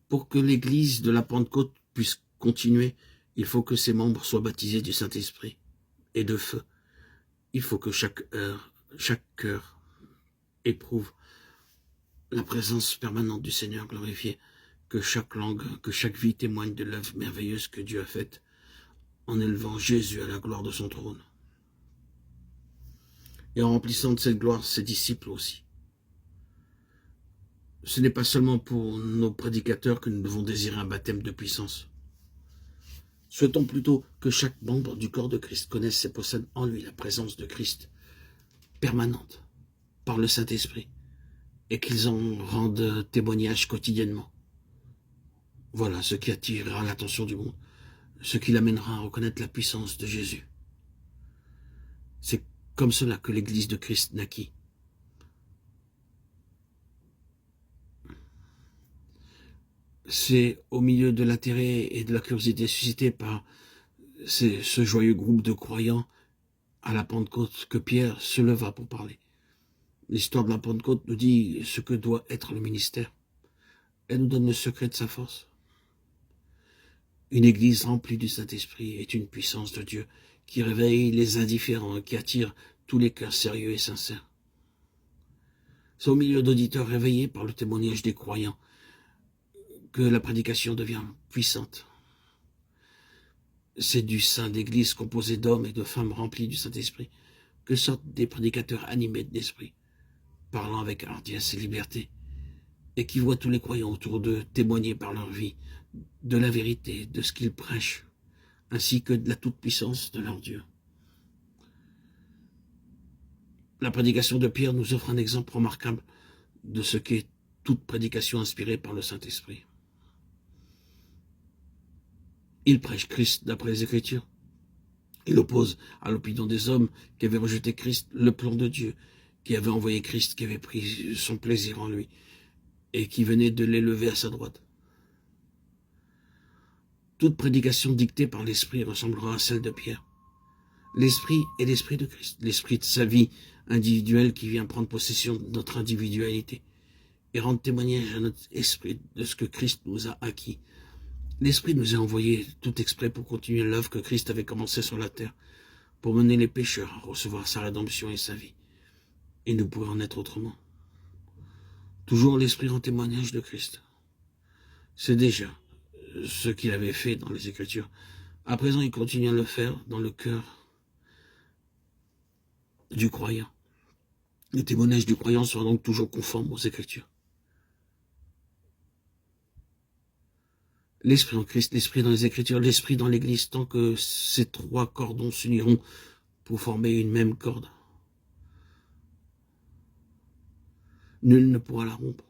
Pour que l'Église de la Pentecôte puisse continuer, il faut que ses membres soient baptisés du Saint-Esprit et de feu. Il faut que chaque cœur éprouve la présence permanente du Seigneur glorifié, que chaque langue, que chaque vie témoigne de l'œuvre merveilleuse que Dieu a faite en élevant Jésus à la gloire de son trône. Et en remplissant de cette gloire ses disciples aussi. Ce n'est pas seulement pour nos prédicateurs que nous devons désirer un baptême de puissance. Souhaitons plutôt que chaque membre du corps de Christ connaisse et possède en lui la présence de Christ permanente par le Saint-Esprit et qu'ils en rendent témoignage quotidiennement. Voilà ce qui attirera l'attention du monde, ce qui l'amènera à reconnaître la puissance de Jésus. C'est comme cela que l'Église de Christ naquit. C'est au milieu de l'intérêt et de la curiosité suscitée par ce joyeux groupe de croyants à la Pentecôte que Pierre se leva pour parler. L'histoire de la Pentecôte nous dit ce que doit être le ministère. Elle nous donne le secret de sa force. Une église remplie du Saint-Esprit est une puissance de Dieu qui réveille les indifférents et qui attire tous les cœurs sérieux et sincères. C'est au milieu d'auditeurs réveillés par le témoignage des croyants que la prédication devient puissante. C'est du sein d'église composé d'hommes et de femmes remplis du Saint-Esprit que sortent des prédicateurs animés de l'Esprit, parlant avec hardiesse et liberté, et qui voient tous les croyants autour d'eux témoigner par leur vie de la vérité, de ce qu'ils prêchent, ainsi que de la toute-puissance de leur Dieu. La prédication de Pierre nous offre un exemple remarquable de ce qu'est toute prédication inspirée par le Saint-Esprit. Il prêche Christ d'après les Écritures. Il oppose à l'opinion des hommes qui avaient rejeté Christ le plan de Dieu, qui avait envoyé Christ, qui avait pris son plaisir en lui, et qui venait de l'élever à sa droite. Toute prédication dictée par l'Esprit ressemblera à celle de Pierre. L'Esprit est l'Esprit de Christ, l'Esprit de sa vie individuelle qui vient prendre possession de notre individualité et rendre témoignage à notre esprit de ce que Christ nous a acquis. L'Esprit nous a envoyé tout exprès pour continuer l'œuvre que Christ avait commencée sur la terre, pour mener les pécheurs à recevoir sa rédemption et sa vie. Et nous pourrions en être autrement. Toujours l'Esprit rend témoignage de Christ. C'est déjà ce qu'il avait fait dans les Écritures. À présent, il continue à le faire dans le cœur du croyant. Le témoignage du croyant sera donc toujours conforme aux Écritures. L'Esprit en Christ, l'Esprit dans les Écritures, l'Esprit dans l'Église, tant que ces trois cordons s'uniront pour former une même corde. Nul ne pourra la rompre.